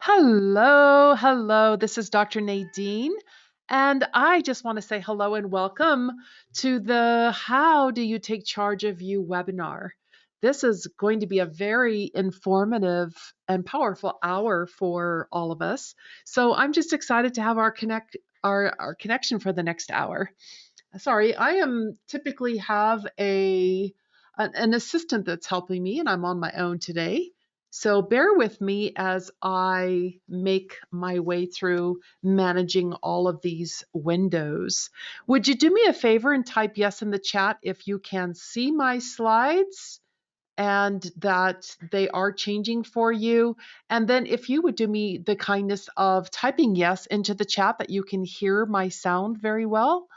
Hello, hello. This is Dr. Nadine, and I just want to say hello and welcome to the How Do You Take Charge of You webinar. This is going to be a very informative and powerful hour for all of us. So I'm just excited to have our connection for the next hour. Sorry, I am typically have an assistant that's helping me, and I'm on my own today. So bear with me as I make my way through managing all of these windows. Would you do me a favor and type yes in the chat if you can see my slides and that they are changing for you? And then if you would do me the kindness of typing yes into the chat that you can hear my sound very well.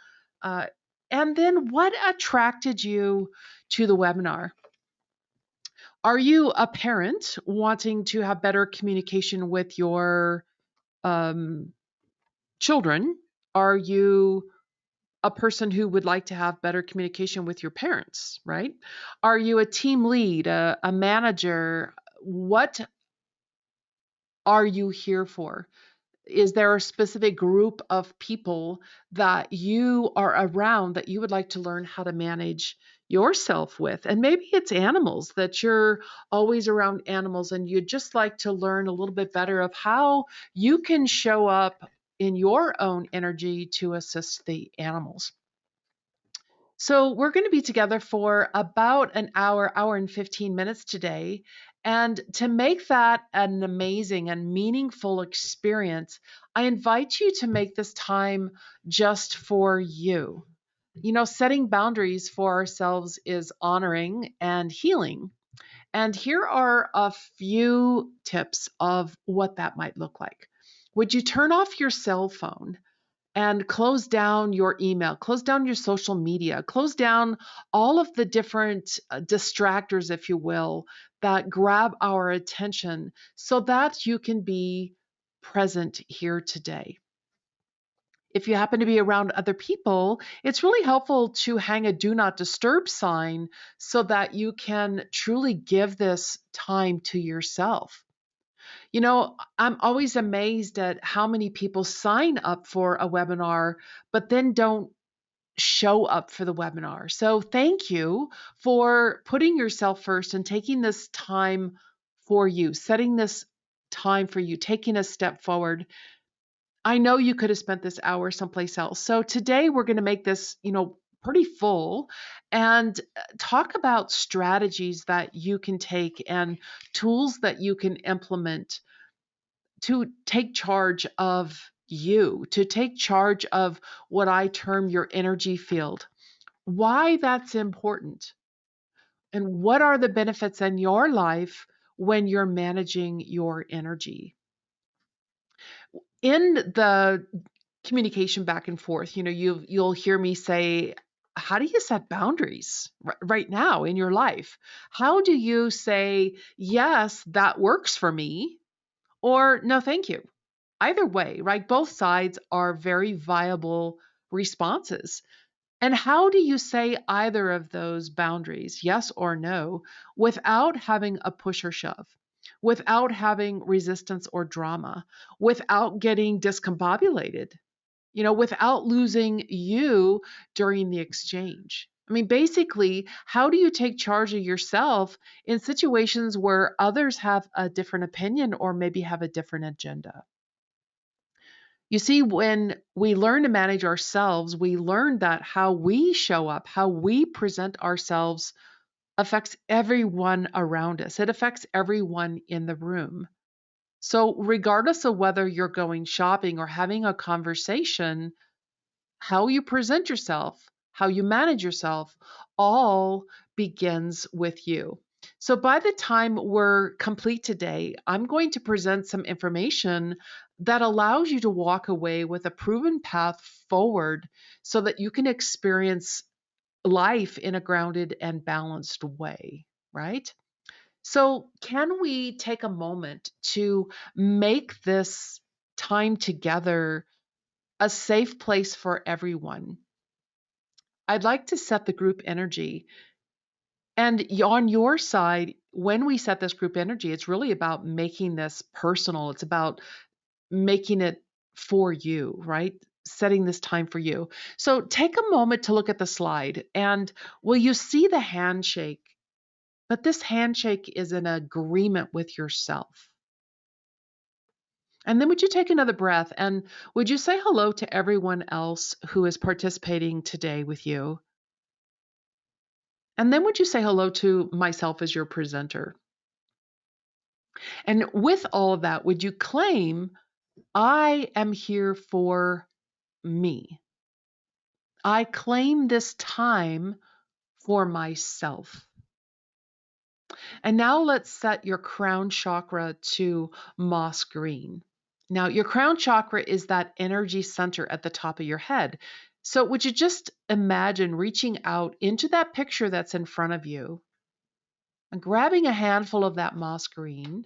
Uh, and then what attracted you to the webinar? Are you a parent wanting to have better communication with your um, children? Are you a person who would like to have better communication with your parents, right? Are you a team lead, a manager? What are you here for? Is there a specific group of people that you are around that you would like to learn how to manage yourself with? And maybe it's animals that you're always around animals and you'd just like to learn a little bit better of how you can show up in your own energy to assist the animals. So, we're going to be together for about an hour and 15 minutes today. And to make that an amazing and meaningful experience, I invite you to make this time just for you. You know, setting boundaries for ourselves is honoring and healing. And here are a few tips of what that might look like. Would you turn off your cell phone? And close down your email, close down your social media, close down all of the different distractors, if you will, that grab our attention so that you can be present here today. If you happen to be around other people, it's really helpful to hang a do not disturb sign so that you can truly give this time to yourself. You know, I'm always amazed at how many people sign up for a webinar, but then don't show up for the webinar. So, thank you for putting yourself first and taking this time for you, setting this time for you, taking a step forward. I know you could have spent this hour someplace else. So, today we're going to make this, pretty full and talk about strategies that you can take and tools that you can implement to take charge of you, to take charge of what I term your energy field, why that's important, and what are the benefits in your life when you're managing your energy. In the communication back and forth, you'll hear me say, how do you set boundaries right now in your life? How do you say, yes, that works for me, or no, thank you? Either way, right? Both sides are very viable responses. And how do you say either of those boundaries, yes or no, without having a push or shove, without having resistance or drama, without getting discombobulated, without losing you during the exchange? I mean, basically, how do you take charge of yourself in situations where others have a different opinion or maybe have a different agenda? You see, when we learn to manage ourselves, we learn that how we show up, how we present ourselves affects everyone around us. It affects everyone in the room. So, regardless of whether you're going shopping or having a conversation, how you present yourself, how you manage yourself, all begins with you. So, by the time we're complete today, I'm going to present some information that allows you to walk away with a proven path forward so that you can experience life in a grounded and balanced way, right? So, can we take a moment to make this time together a safe place for everyone? I'd like to set the group energy. And on your side, when we set this group energy, it's really about making this personal. It's about making it for you, right? Setting this time for you. So take a moment to look at the slide, and will you see the handshake? But this handshake is an agreement with yourself. And then would you take another breath and would you say hello to everyone else who is participating today with you? And then would you say hello to myself as your presenter? And with all of that, would you claim, I am here for me? I claim this time for myself. And now let's set your crown chakra to moss green. Now, your crown chakra is that energy center at the top of your head. So, would you just imagine reaching out into that picture that's in front of you and grabbing a handful of that moss green,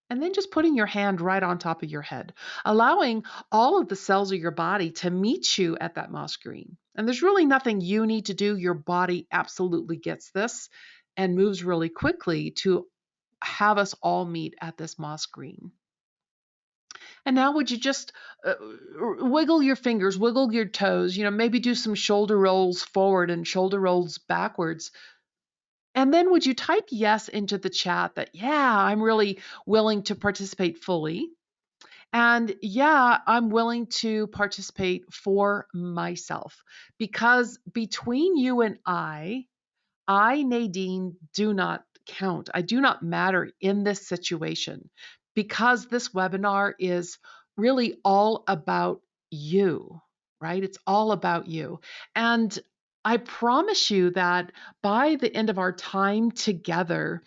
and then just putting your hand right on top of your head, allowing all of the cells of your body to meet you at that moss green. And there's really nothing you need to do. Your body absolutely gets this and moves really quickly to have us all meet at this moss green. And now would you just wiggle your fingers, wiggle your toes, maybe do some shoulder rolls forward and shoulder rolls backwards. And then would you type yes into the chat that, yeah, I'm really willing to participate fully. And yeah, I'm willing to participate for myself. Because between you and I, Nadine, do not count. I do not matter in this situation because this webinar is really all about you, right? It's all about you. And I promise you that by the end of our time together,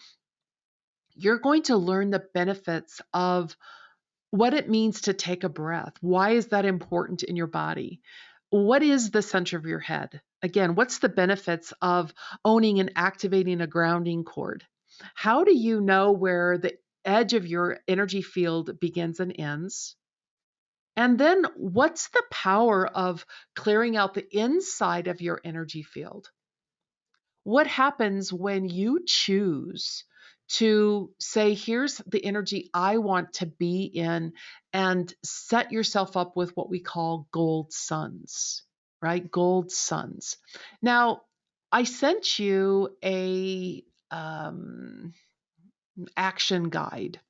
you're going to learn the benefits of what it means to take a breath. Why is that important in your body? What is the center of your head? Again, what's the benefits of owning and activating a grounding cord? How do you know where the edge of your energy field begins and ends? And then what's the power of clearing out the inside of your energy field? What happens when you choose to say, here's the energy I want to be in, and set yourself up with what we call gold suns, right? Gold suns. Now, I sent you a action guide,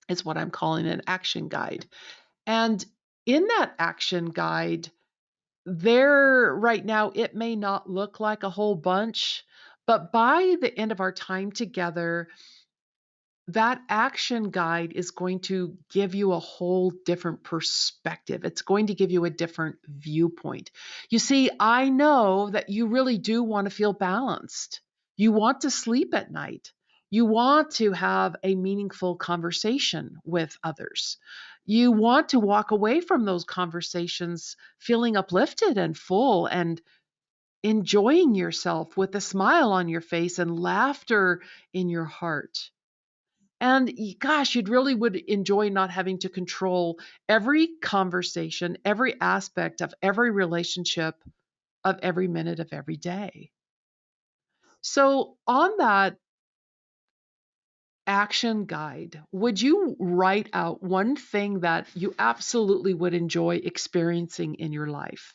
is what I'm calling an action guide. And in that action guide, there right now, it may not look like a whole bunch, but by the end of our time together, that action guide is going to give you a whole different perspective. It's going to give you a different viewpoint. You see, I know that you really do want to feel balanced. You want to sleep at night. You want to have a meaningful conversation with others. You want to walk away from those conversations feeling uplifted and full and enjoying yourself with a smile on your face and laughter in your heart. And gosh, you'd really would enjoy not having to control every conversation, every aspect of every relationship of every minute of every day. So, on that action guide, would you write out one thing that you absolutely would enjoy experiencing in your life?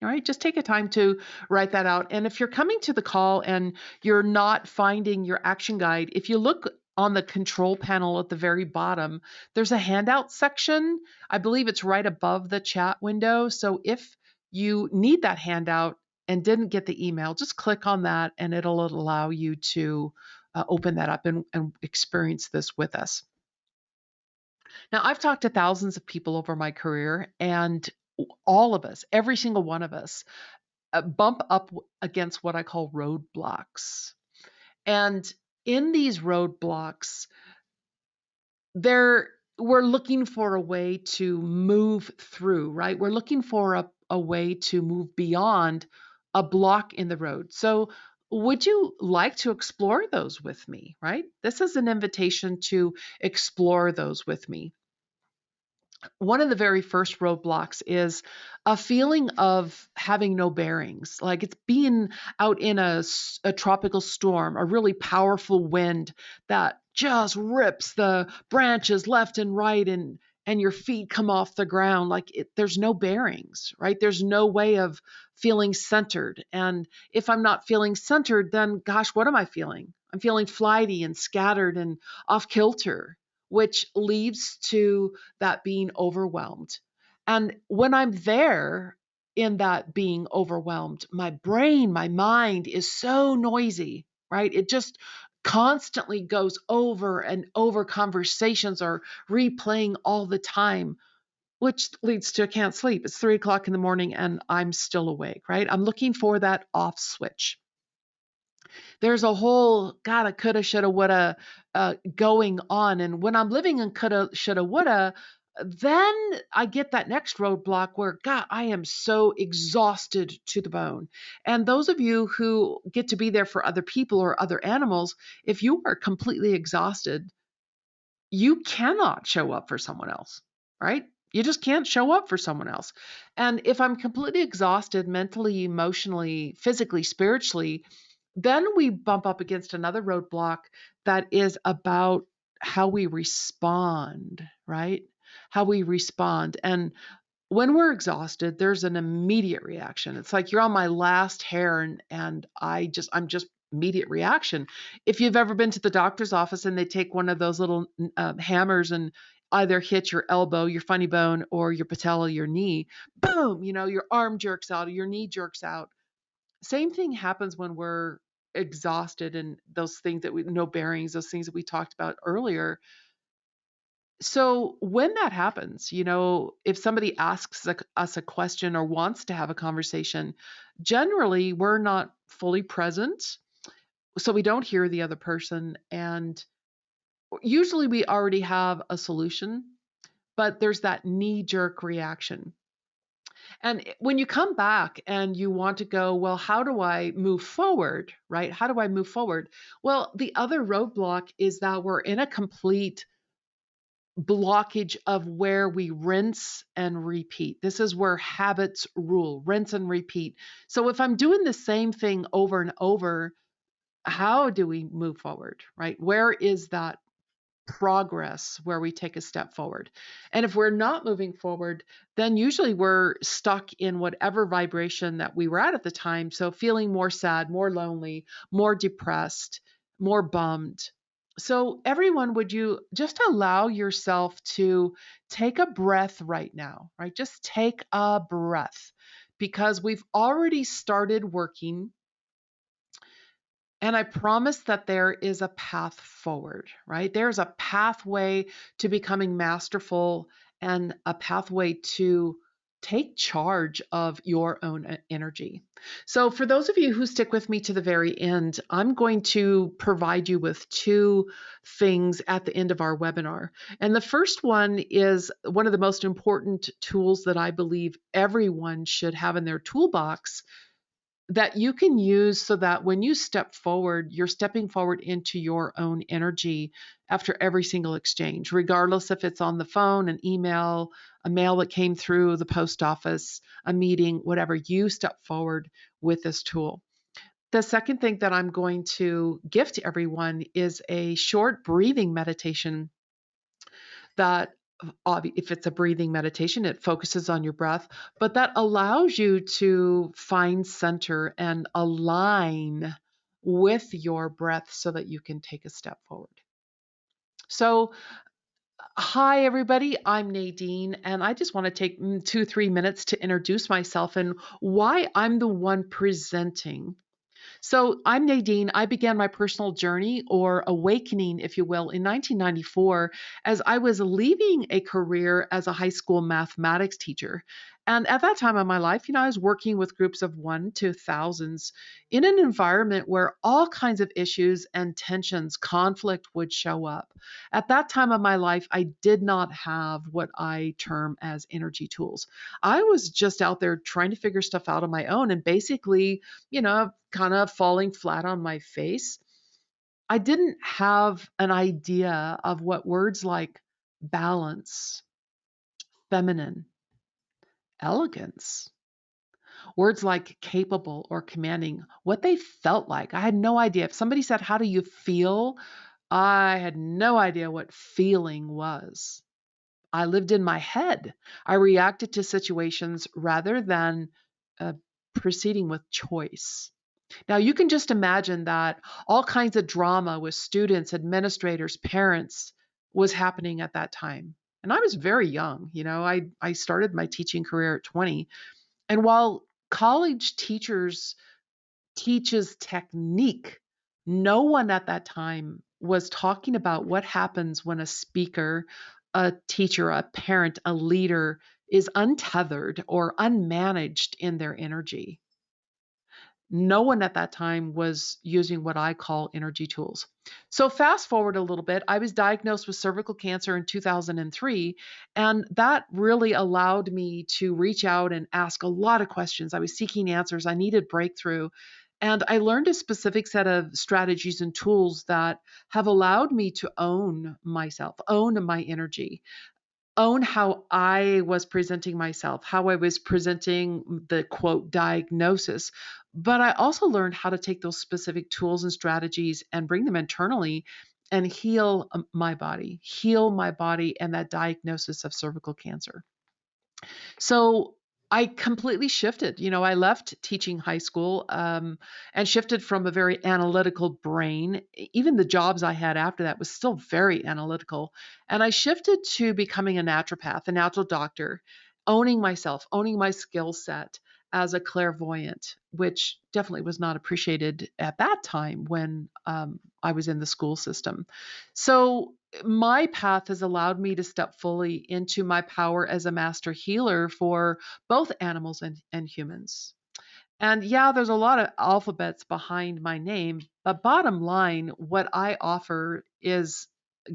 All right, just take a time to write that out. And if you're coming to the call and you're not finding your action guide, if you look on the control panel at the very bottom, there's a handout section. I believe it's right above the chat window. So if you need that handout and didn't get the email, just click on that and it'll allow you to open that up and experience this with us. Now, I've talked to thousands of people over my career, and all of us, every single one of us, bump up against what I call roadblocks. And in these roadblocks, we're looking for a way to move through, right? We're looking for a way to move beyond a block in the road. So, would you like to explore those with me, right? This is an invitation to explore those with me. one of the very first roadblocks is a feeling of having no bearings. Like it's being out in a tropical storm, a really powerful wind that just rips the branches left and right, and your feet come off the ground. There's no bearings, right? There's no way of feeling centered. And if I'm not feeling centered, then gosh, what am I feeling? I'm feeling flighty and scattered and off kilter, which leads to that being overwhelmed. And when I'm there in that being overwhelmed, my brain, my mind is so noisy, right? It just constantly goes over and over. Conversations are replaying all the time, which leads to I can't sleep. It's 3 o'clock in the morning and I'm still awake, right? I'm looking for that off switch. There's a whole gotta, coulda, shoulda, woulda going on. And when I'm living in coulda, shoulda, woulda, then I get that next roadblock where, God, I am so exhausted to the bone. And those of you who get to be there for other people or other animals, if you are completely exhausted, you cannot show up for someone else, right? You just can't show up for someone else. And if I'm completely exhausted mentally, emotionally, physically, spiritually, then we bump up against another roadblock that is about how we respond, right? How we respond. And when we're exhausted, there's an immediate reaction. It's like you're on my last hair, and I'm just immediate reaction. If you've ever been to the doctor's office and they take one of those little hammers and either hit your elbow, your funny bone, or your patella, your knee, boom, your arm jerks out or your knee jerks out. Same thing happens when we're exhausted, and those things that we no bearings, those things that we talked about earlier. So when that happens, if somebody asks us a question or wants to have a conversation, generally we're not fully present. So we don't hear the other person. And usually we already have a solution, but there's that knee jerk reaction. And when you come back and you want to go, well, how do I move forward, right? How do I move forward? Well, the other roadblock is that we're in a complete blockage of where we rinse and repeat. This is where habits rule, rinse and repeat. So if I'm doing the same thing over and over, how do we move forward, right? Where is that progress where we take a step forward? And if we're not moving forward, then usually we're stuck in whatever vibration that we were at the time. So feeling more sad, more lonely, more depressed, more bummed. So, everyone, would you just allow yourself to take a breath right now, right? Just take a breath because we've already started working, and I promise that there is a path forward, right? There's a pathway to becoming masterful and a pathway to take charge of your own energy. So, for those of you who stick with me to the very end, I'm going to provide you with two things at the end of our webinar. And the first one is one of the most important tools that I believe everyone should have in their toolbox that you can use so that when you step forward, you're stepping forward into your own energy after every single exchange, regardless if it's on the phone, an email, a mail that came through the post office, a meeting, whatever. You step forward with this tool. The second thing that I'm going to gift to everyone is a short breathing meditation that, if it's a breathing meditation, it focuses on your breath, but that allows you to find center and align with your breath so that you can take a step forward. So, hi, everybody. I'm Nadine, and I just want to take 2-3 minutes to introduce myself and why I'm the one presenting. So, I'm Nadine. I began my personal journey, or awakening, if you will, in 1994 as I was leaving a career as a high school mathematics teacher. And at that time of my life, I was working with groups of one to thousands in an environment where all kinds of issues and tensions, conflict would show up. At that time of my life, I did not have what I term as energy tools. I was just out there trying to figure stuff out on my own and basically, kind of falling flat on my face. I didn't have an idea of what words like balance, feminine, elegance. Words like capable or commanding, what they felt like. I had no idea. If somebody said, "How do you feel?" I had no idea what feeling was. I lived in my head. I reacted to situations rather than uh, proceeding with choice. Now, you can just imagine that all kinds of drama with students, administrators, parents was happening at that time. And I was very young. I started my teaching career at 20. And while college teachers teaches technique, no one at that time was talking about what happens when a speaker, a teacher, a parent, a leader is untethered or unmanaged in their energy. No one at that time was using what I call energy tools. So, fast forward a little bit, I was diagnosed with cervical cancer in 2003, and that really allowed me to reach out and ask a lot of questions. I was seeking answers, I needed breakthrough. And I learned a specific set of strategies and tools that have allowed me to own myself, own my energy, own how I was presenting myself, how I was presenting the quote diagnosis. But I also learned how to take those specific tools and strategies and bring them internally and heal heal my body and that diagnosis of cervical cancer. So I completely shifted. I left teaching high school and shifted from a very analytical brain. Even the jobs I had after that was still very analytical. And I shifted to becoming a naturopath, a natural doctor, owning myself, owning my skill set as a clairvoyant, which definitely was not appreciated at that time when I was in the school system. So my path has allowed me to step fully into my power as a master healer for both animals and humans. And yeah, there's a lot of alphabets behind my name, but bottom line, what I offer is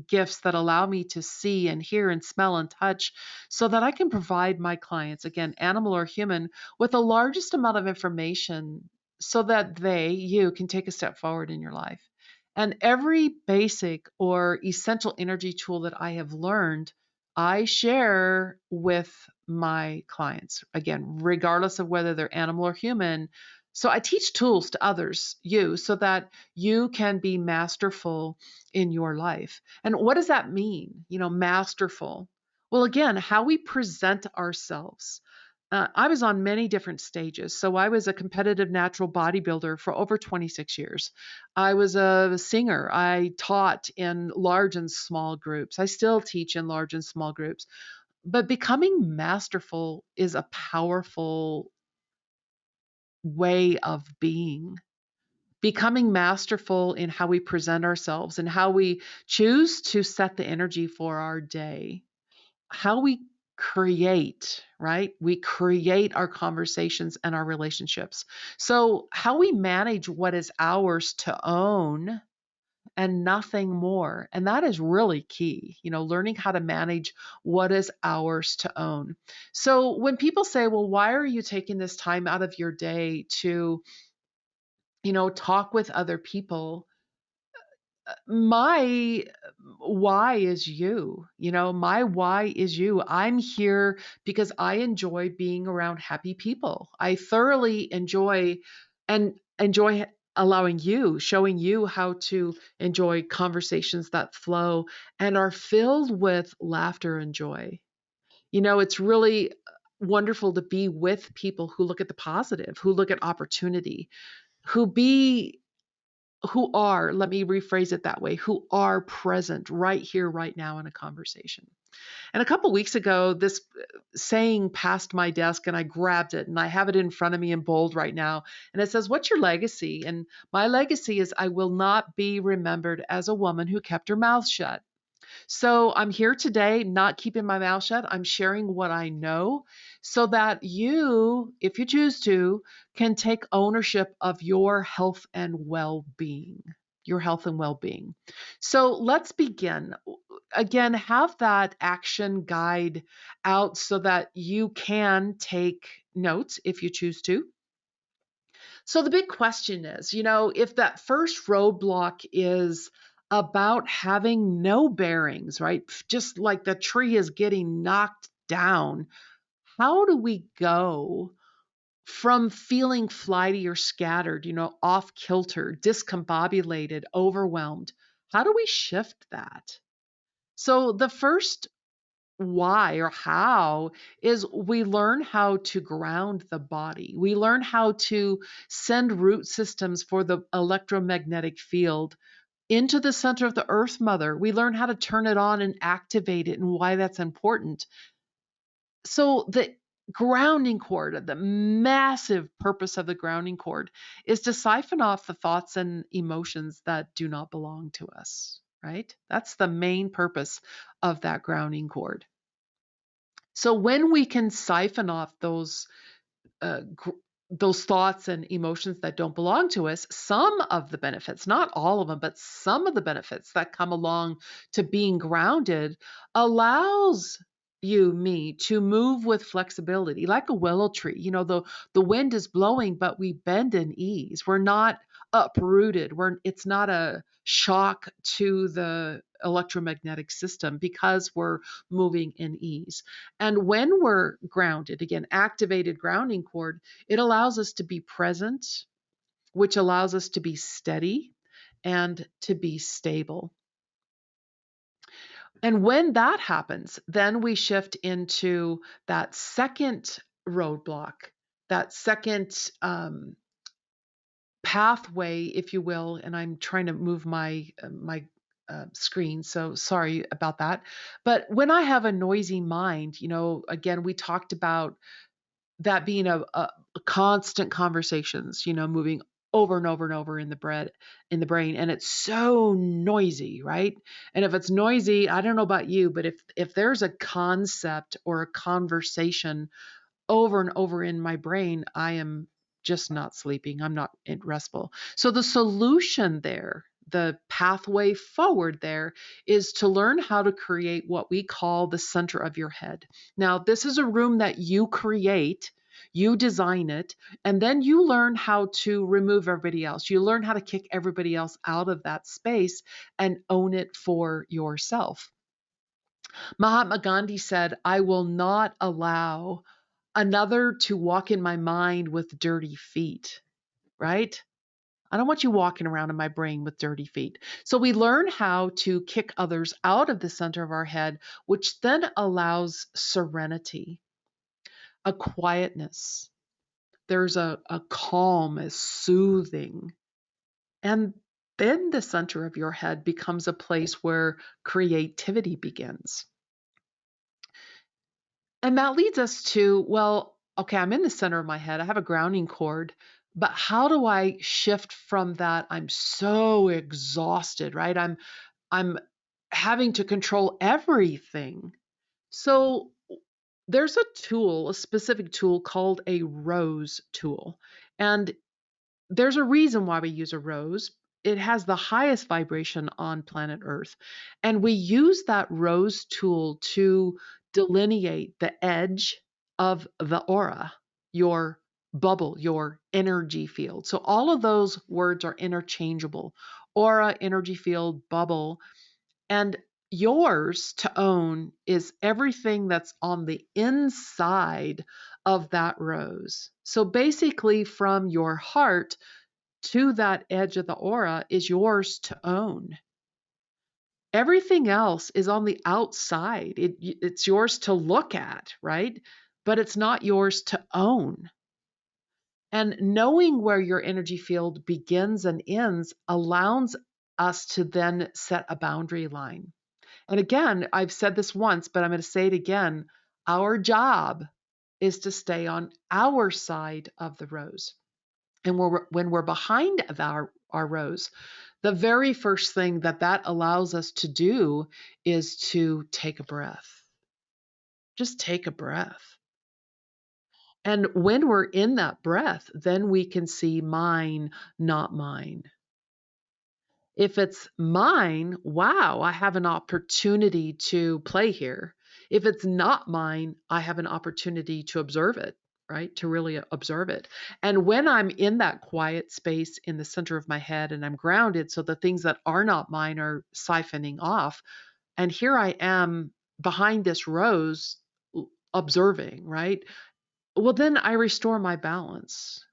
gifts that allow me to see and hear and smell and touch so that I can provide my clients, again, animal or human, with the largest amount of information so that you can take a step forward in your life. And every basic or essential energy tool that I have learned, I share with my clients, again, regardless of whether they're animal or human. So I teach tools to others, so that you can be masterful in your life. And what does that mean? Masterful. Well, again, how we present ourselves. I was on many different stages. So I was a competitive natural bodybuilder for over 26 years. I was a singer. I taught in large and small groups. I still teach in large and small groups. But becoming masterful is a powerful way of being. Becoming masterful in how we present ourselves and how we choose to set the energy for our day, how we create, right? We create our conversations and our relationships. So, how we manage what is ours to own and nothing more. And that is really key, learning how to manage what is ours to own. So, when people say, well, why are you taking this time out of your day to, talk with other people? My why is you. My why is you. I'm here because I enjoy being around happy people. I thoroughly enjoy allowing you, showing you how to enjoy conversations that flow and are filled with laughter and joy. It's really wonderful to be with people who look at the positive, who look at opportunity, who be who are, let me rephrase it that way, who are present right here, right now in a conversation. And a couple weeks ago, this saying passed my desk and I grabbed it and I have it in front of me in bold right now. And it says, "What's your legacy?" And my legacy is I will not be remembered as a woman who kept her mouth shut. So I'm here today, not keeping my mouth shut. I'm sharing what I know so that you, if you choose to, can take ownership of your health and well being. Your health and well being. So let's begin. Again, have that action guide out so that you can take notes if you choose to. So the big question is, if that first roadblock is about having no bearings, right? Just like the tree is getting knocked down, how do we go from feeling flighty or scattered, off kilter, discombobulated, overwhelmed? How do we shift that? So the first why or how is we learn how to ground the body. We learn how to send root systems for the electromagnetic field into the center of the earth mother. We learn how to turn it on and activate it and why that's important. So the grounding cord, the massive purpose of the grounding cord is to siphon off the thoughts and emotions that do not belong to us, right? That's the main purpose of that grounding cord. So when we can siphon off uh, those thoughts and emotions that don't belong to us, some of the benefits, not all of them, but some of the benefits that come along to being grounded allows me to move with flexibility like a willow tree. The wind is blowing, but we bend in ease. We're not uprooted. It's not a shock to the electromagnetic system because we're moving in ease. And when we're grounded, again, activated grounding cord, it allows us to be present, which allows us to be steady and to be stable. And when that happens, then we shift into that second roadblock, that second pathway, if you will. And I'm trying to move my screen, so sorry about that. But when I have a noisy mind, again, we talked about that being a constant conversations, moving over and over and over in the brain, and it's so noisy, right? And if it's noisy, I don't know about you, but if there's a concept or a conversation over and over in my brain, I am just not sleeping. I'm not restful. So the solution there, the pathway forward there, is to learn how to create what we call the center of your head. Now, this is a room that you create. You design it, and then you learn how to remove everybody else. You learn how to kick everybody else out of that space and own it for yourself. Mahatma Gandhi said, "I will not allow another to walk in my mind with dirty feet," right? I don't want you walking around in my brain with dirty feet. So we learn how to kick others out of the center of our head, which then allows serenity, a quietness. There's a calm, a soothing. And then the center of your head becomes a place where creativity begins. And that leads us to, well, okay, I'm in the center of my head. I have a grounding cord, but how do I shift from that? I'm so exhausted, right? I'm having to control everything. So there's a tool, a specific tool called a rose tool. And there's a reason why we use a rose. It has the highest vibration on planet Earth. And we use that rose tool to delineate the edge of the aura, your bubble, your energy field. So all of those words are interchangeable: aura, energy field, bubble. And yours to own is everything that's on the inside of that rose. So basically, from your heart to that edge of the aura is yours to own. Everything else is on the outside. It's yours to look at, right? But it's not yours to own. And knowing where your energy field begins and ends allows us to then set a boundary line. And again, I've said this once, but I'm going to say it again. Our job is to stay on our side of the rose. And when we're behind our rose, the very first thing that allows us to do is to take a breath. Just take a breath. And when we're in that breath, then we can see mine, not mine. If it's mine, wow, I have an opportunity to play here. If it's not mine, I have an opportunity to observe it, right? To really observe it. And when I'm in that quiet space in the center of my head and I'm grounded, so the things that are not mine are siphoning off, and here I am behind this rose observing, right? Well, then I restore my balance.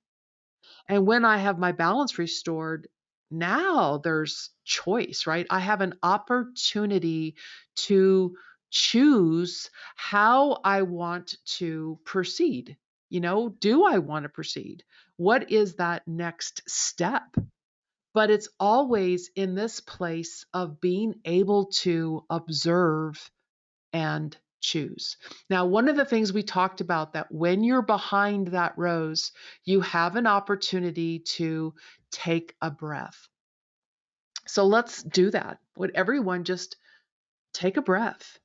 And when I have my balance restored, now there's choice, right? I have an opportunity to choose how I want to proceed. Do I want to proceed? What is that next step? But it's always in this place of being able to observe and choose. Now, one of the things we talked about that when you're behind that rose, you have an opportunity to take a breath. So let's do that. Would everyone just take a breath,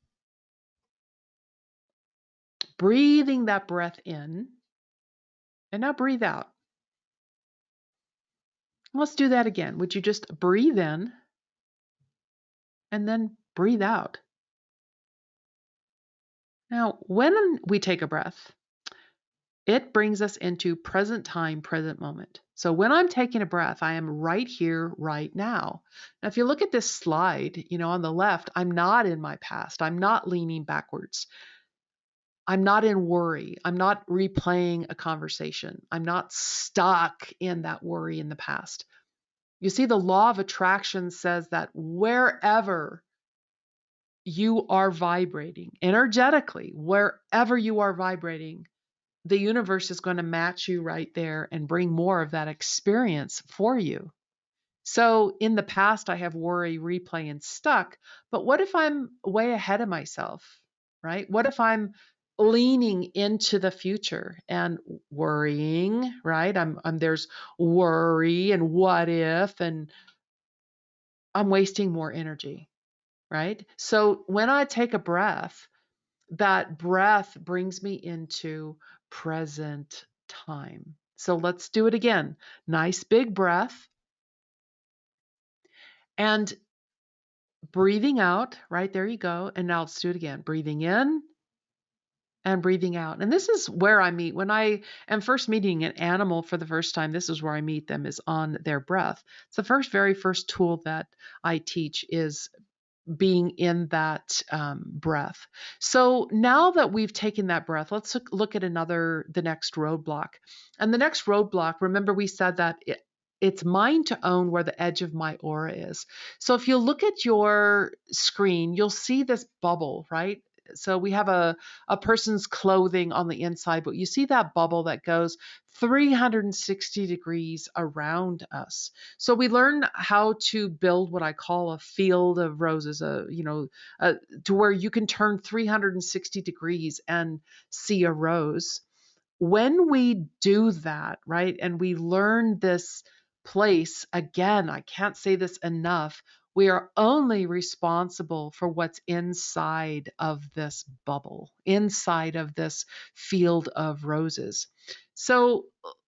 breathing that breath in, and now breathe out. Let's do that again. Would you just breathe in and then breathe out? Now, when we take a breath, it brings us into present time, present moment. So when I'm taking a breath, I am right here, right now. Now, if you look at this slide, on the left, I'm not in my past. I'm not leaning backwards. I'm not in worry. I'm not replaying a conversation. I'm not stuck in that worry in the past. You see, the law of attraction says that wherever you are vibrating energetically, wherever you are vibrating, the universe is going to match you right there and bring more of that experience for you. So in the past, I have worry, replay, and stuck. But what if I'm way ahead of myself, right? What if I'm leaning into the future and worrying, right? I'm there's worry and what if, and I'm wasting more energy, right? So when I take a breath, that breath brings me into present time. So let's do it again. Nice big breath and breathing out, right? There you go. And now let's do it again. Breathing in and breathing out. And this is where I meet when I am first meeting an animal for the first time. This is where I meet them, is on their breath. It's the very first tool that I teach is being in that breath. So now that we've taken that breath, let's look at the next roadblock. And the next roadblock, remember we said that it's mine to own where the edge of my aura is. So if you look at your screen, you'll see this bubble, right? So we have a person's clothing on the inside, but you see that bubble that goes 360 degrees around us. So we learn how to build what I call a field of roses, to where you can turn 360 degrees and see a rose. When we do that, right, and we learn this place, again, I can't say this enough, we are only responsible for what's inside of this bubble, inside of this field of roses. So,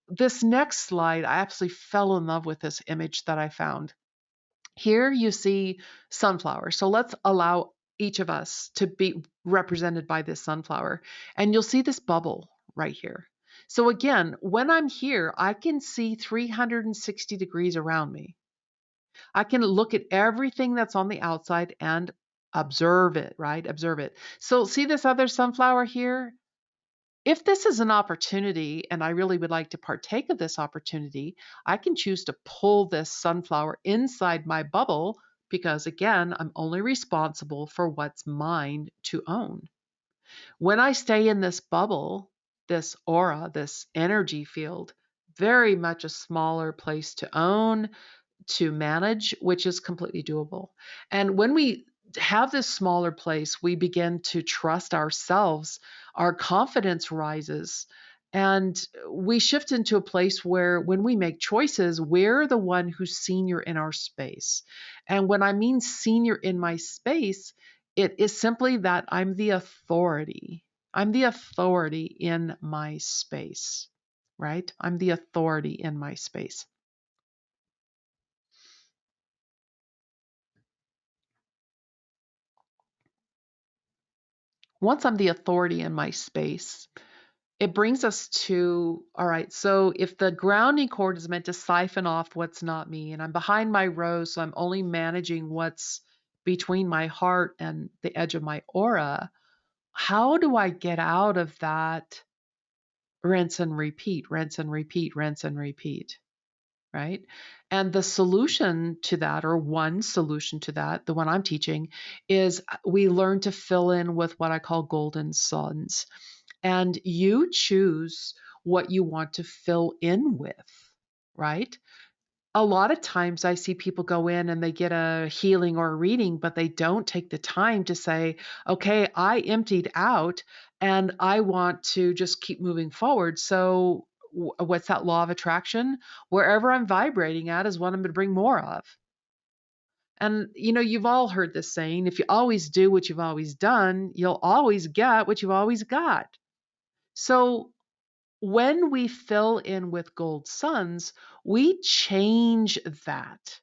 this next slide, I absolutely fell in love with this image that I found. Here you see sunflower. So let's allow each of us to be represented by this sunflower. And you'll see this bubble right here. So again, when I'm here, I can see 360 degrees around me. I can look at everything that's on the outside and observe it, right? Observe it. So see this other sunflower here? If this is an opportunity and I really would like to partake of this opportunity, I can choose to pull this sunflower inside my bubble because, again, I'm only responsible for what's mine to own. When I stay in this bubble, this aura, this energy field, very much a smaller place to own, to manage, which is completely doable. And when we have this smaller place, we begin to trust ourselves, our confidence rises, and we shift into a place where when we make choices, we're the one who's senior in our space. And when I mean senior in my space, it is simply that I'm the authority. I'm the authority in my space, right? I'm the authority in my space. Once I'm the authority in my space, it brings us to, all right, so if the grounding cord is meant to siphon off what's not me, and I'm behind my rose, so I'm only managing what's between my heart and the edge of my aura, how do I get out of that rinse and repeat, rinse and repeat, rinse and repeat? Right? And the solution to that, or one solution to that, the one I'm teaching, is we learn to fill in with what I call golden suns. And you choose what you want to fill in with, right? A lot of times I see people go in and they get a healing or a reading, but they don't take the time to say, okay, I emptied out and I want to just keep moving forward. So, what's that law of attraction? Wherever I'm vibrating at is what I'm going to bring more of. And you've all heard this saying, if you always do what you've always done, you'll always get what you've always got. So, when we fill in with gold suns, we change that,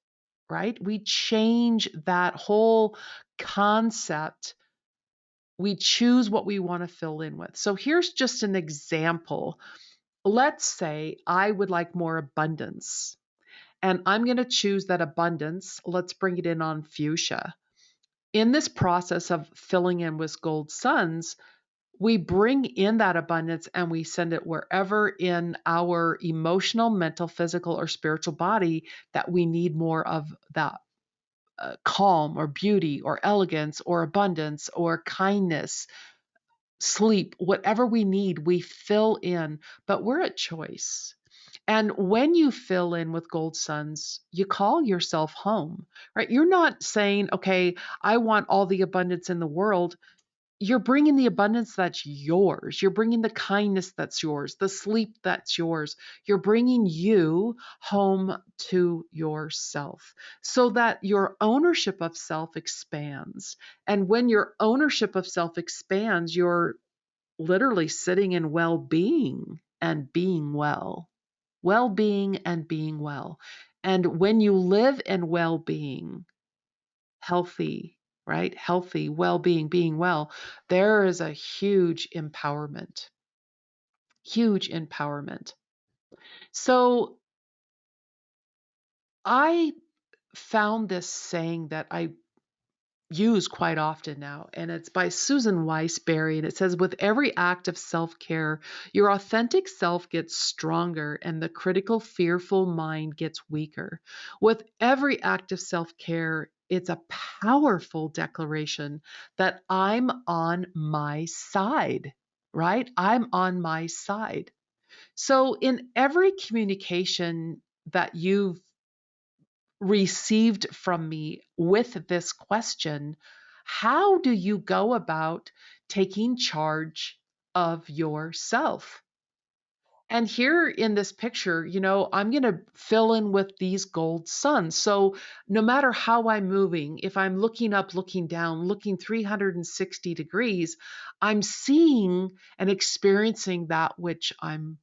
right? We change that whole concept. We choose what we want to fill in with. So here's just an example. Let's say I would like more abundance, and I'm going to choose that abundance. Let's bring it in on fuchsia. In this process of filling in with gold suns, we bring in that abundance and we send it wherever in our emotional, mental, physical, or spiritual body that we need more of that calm or beauty or elegance or abundance or kindness, sleep, whatever we need, we fill in, but we're at choice. And when you fill in with gold suns, you call yourself home, right? You're not saying, okay, I want all the abundance in the world. You're bringing the abundance that's yours. You're bringing the kindness that's yours, the sleep that's yours. You're bringing you home to yourself so that your ownership of self expands. And when your ownership of self expands, you're literally sitting in well being and being well. Well being and being well. And when you live in well being, healthy, right? Healthy, well being, being well, there is a huge empowerment, huge empowerment. So I found this saying that I use quite often now, and it's by Susan Weisberry, and it says, with every act of self-care, your authentic self gets stronger and the critical, fearful mind gets weaker. With every act of self-care, it's a powerful declaration that I'm on my side, right? I'm on my side. So in every communication that you've received from me with this question, how do you go about taking charge of yourself? And here in this picture, I'm going to fill in with these gold suns. So no matter how I'm moving, if I'm looking up, looking down, looking 360 degrees, I'm seeing and experiencing that which I'm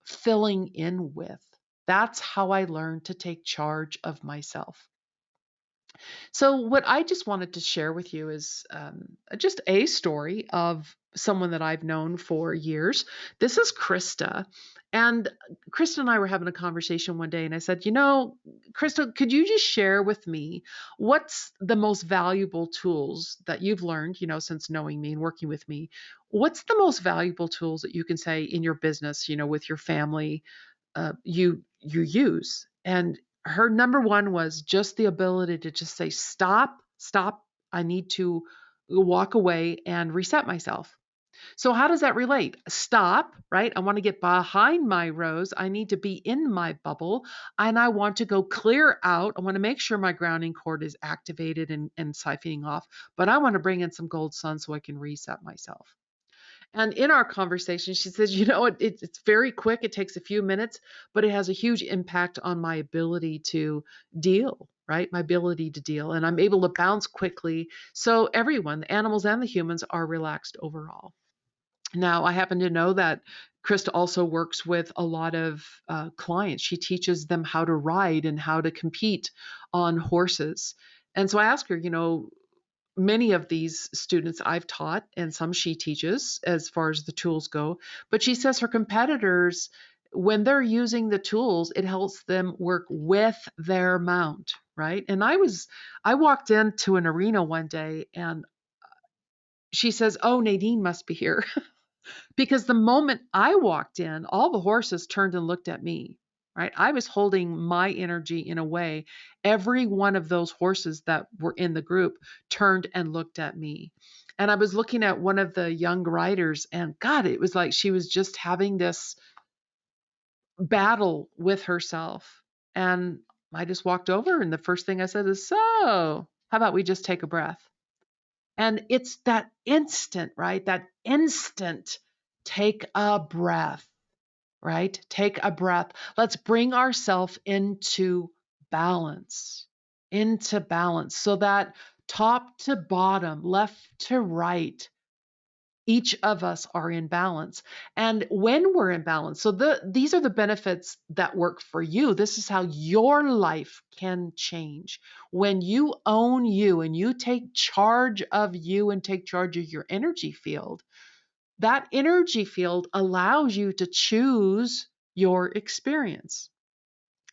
filling in with. That's how I learned to take charge of myself. So, what I just wanted to share with you is just a story of someone that I've known for years. This is Krista. And Krista and I were having a conversation one day, and I said, Krista, could you just share with me what's the most valuable tools that you've learned, since knowing me and working with me? What's the most valuable tools that you can say in your business, with your family, you use? And her number one was just the ability to just say, stop. I need to walk away and reset myself. So how does that relate? Stop, right? I want to get behind my rose. I need to be in my bubble, and I want to go clear out. I want to make sure my grounding cord is activated and siphoning off, but I want to bring in some gold sun so I can reset myself. And in our conversation, she says, it's very quick. It takes a few minutes, but it has a huge impact on my ability to deal, right? My ability to deal. And I'm able to bounce quickly. So everyone, the animals and the humans, are relaxed overall. Now, I happen to know that Krista also works with a lot of clients. She teaches them how to ride and how to compete on horses. And so I asked her, many of these students I've taught, and some she teaches as far as the tools go. But she says her competitors, when they're using the tools, it helps them work with their mount, right? And I walked into an arena one day, and she says, "Oh, Nadine must be here." Because the moment I walked in, all the horses turned and looked at me, right? I was holding my energy in a way. Every one of those horses that were in the group turned and looked at me. And I was looking at one of the young riders, and God, it was like she was just having this battle with herself. And I just walked over, and the first thing I said is, "So, how about we just take a breath?" And it's that instant, right? That instant take a breath, right? Take a breath. Let's bring ourselves into balance so that top to bottom, left to right, each of us are in balance. And when we're in balance, so these are the benefits that work for you. This is how your life can change. When you own you and you take charge of you and take charge of your energy field, that energy field allows you to choose your experience.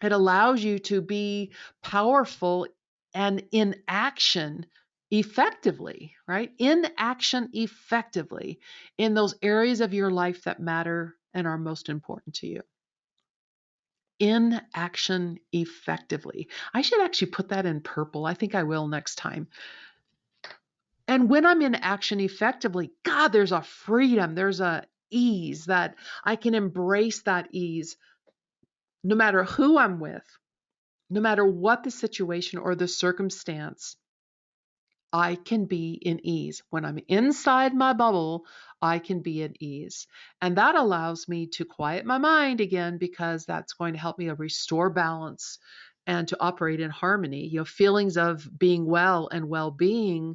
It allows you to be powerful and in action effectively, right? In action effectively in those areas of your life that matter and are most important to you. In action effectively. I should actually put that in purple. I think I will next time. And when I'm in action effectively, God, there's a freedom, there's a ease that I can embrace that ease no matter who I'm with, no matter what the situation or the circumstance. I can be in ease. When I'm inside my bubble, I can be at ease. And that allows me to quiet my mind again because that's going to help me to restore balance and to operate in harmony. Feelings of being well and well-being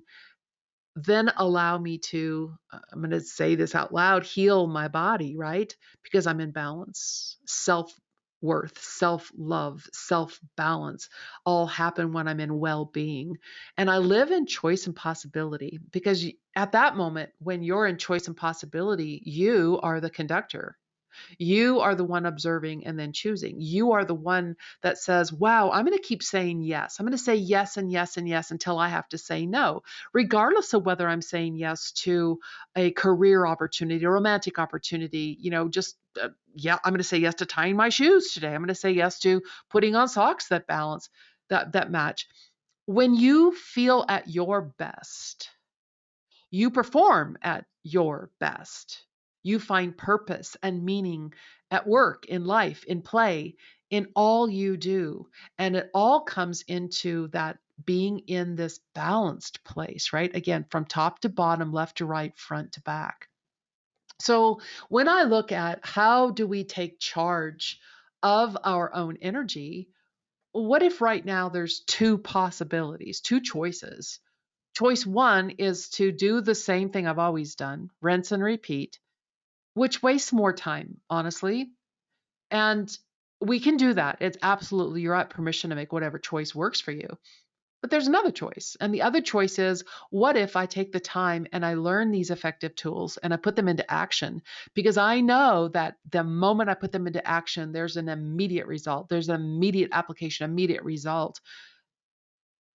then allow me to, I'm going to say this out loud, heal my body, right? Because I'm in balance. Self worth, self love, self balance all happen when I'm in well being. And I live in choice and possibility because at that moment, when you're in choice and possibility, you are the conductor. You are the one observing and then choosing. You are the one that says, wow, I'm going to keep saying yes. I'm going to say yes and yes and yes until I have to say no, regardless of whether I'm saying yes to a career opportunity, a romantic opportunity, yeah, I'm going to say yes to tying my shoes today. I'm going to say yes to putting on socks that balance, that match. When you feel at your best, you perform at your best. You find purpose and meaning at work, in life, in play, in all you do. And it all comes into that being in this balanced place, right? Again, from top to bottom, left to right, front to back. So when I look at how do we take charge of our own energy, what if right now there's two possibilities, two choices? Choice one is to do the same thing I've always done, rinse and repeat, which wastes more time, honestly. And we can do that. It's absolutely, you're at permission to make whatever choice works for you. But there's another choice. And the other choice is, what if I take the time and I learn these effective tools and I put them into action? Because I know that the moment I put them into action, there's an immediate result. There's an immediate application, immediate result,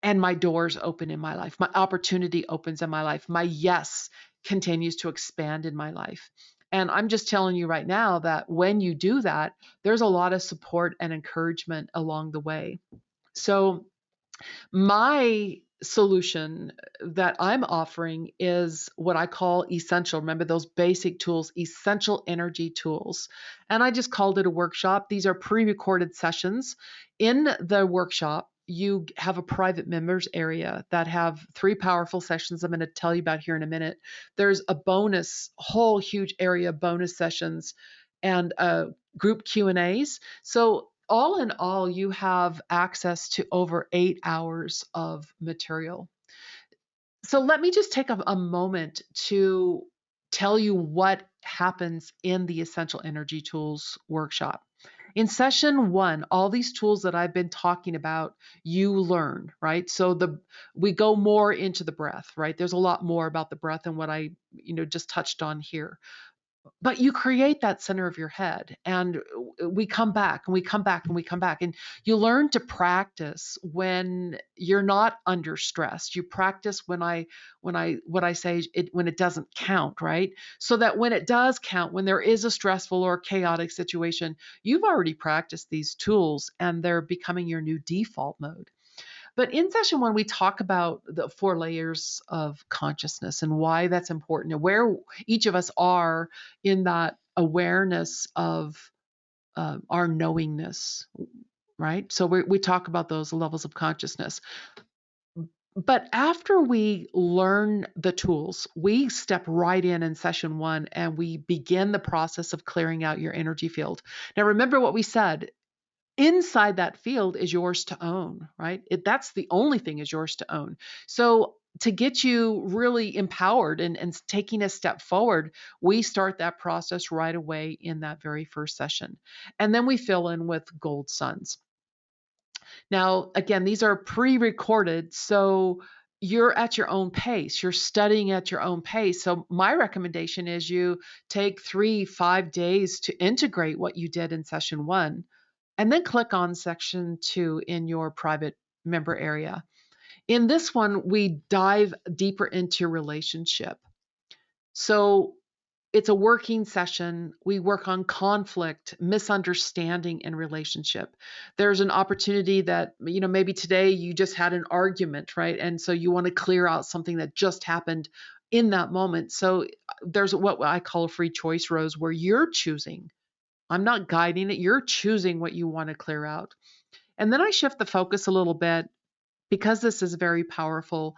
and my doors open in my life. My opportunity opens in my life. My yes continues to expand in my life. And I'm just telling you right now that when you do that, there's a lot of support and encouragement along the way. So, my solution that I'm offering is what I call essential. Remember those basic tools, essential energy tools. And I just called it a workshop. These are pre recorded sessions. In the workshop, you have a private members area that have 3 powerful sessions I'm going to tell you about here in a minute. There's a bonus, whole huge area of bonus sessions and group Q&As. So all in all, you have access to over 8 hours of material. So let me just take a moment to tell you what happens in the Essential Energy Tools workshop. In session one, all these tools that I've been talking about, you learn, right? So we go more into the breath, right? There's a lot more about the breath than what I, just touched on here. but you create that center of your head, and we come back and we come back and we come back, and you learn to practice when you're not under stress. You practice when I what I say it when it doesn't count, right? So that when it does count, when there is a stressful or chaotic situation, you've already practiced these tools and they're becoming your new default mode. But in session one, we talk about the four layers of consciousness and why that's important and where each of us are in that awareness of our knowingness, right? So we talk about those levels of consciousness. But after we learn the tools, we step right in session one and we begin the process of clearing out your energy field. Now, remember what we said, inside that field is yours to own, right? That's the only thing is yours to own. So to get you really empowered and taking a step forward, we start that process right away in that very first session. And then we fill in with gold suns. Now, again, these are pre-recorded, so you're at your own pace. You're studying at your own pace. So my recommendation is you take 3-5 days to integrate what you did in session one, and then click on section two in your private member area. In this one, we dive deeper into your relationship. So it's a working session. We work on conflict, misunderstanding in relationship. There's an opportunity that, maybe today you just had an argument, right? And so you want to clear out something that just happened in that moment. So there's what I call a free choice rose where you're choosing. I'm not guiding it. You're choosing what you want to clear out. And then I shift the focus a little bit because this is very powerful.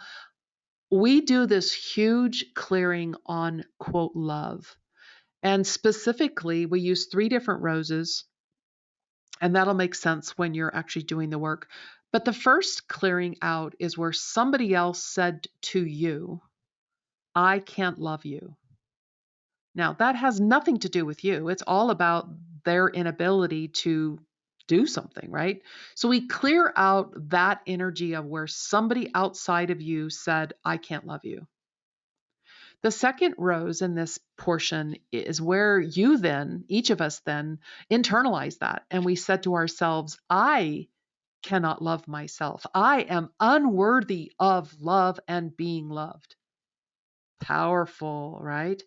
We do this huge clearing on quote love. And specifically, we use 3 different roses, and that'll make sense when you're actually doing the work. But the first clearing out is where somebody else said to you, I can't love you. Now, that has nothing to do with you. It's all about their inability to do something, right? So we clear out that energy of where somebody outside of you said, I can't love you. The second rose in this portion is where you then, each of us then, internalize that. And we said to ourselves, I cannot love myself. I am unworthy of love and being loved. Powerful, right?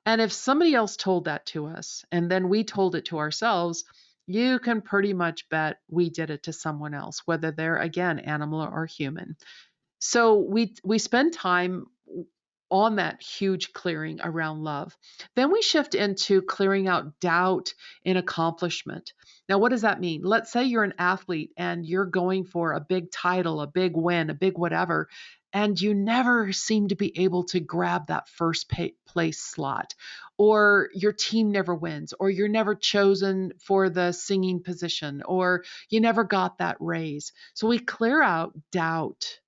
And if somebody else told that to us and then we told it to ourselves, you can pretty much bet we did it to someone else, whether they're, again, animal or human. So we spend time on that huge clearing around love. Then we shift into clearing out doubt in accomplishment. Now, what does that mean? Let's say you're an athlete and you're going for a big title, a big win, a big whatever, and you never seem to be able to grab that first place slot, or your team never wins, or you're never chosen for the singing position, or you never got that raise. So we clear out doubt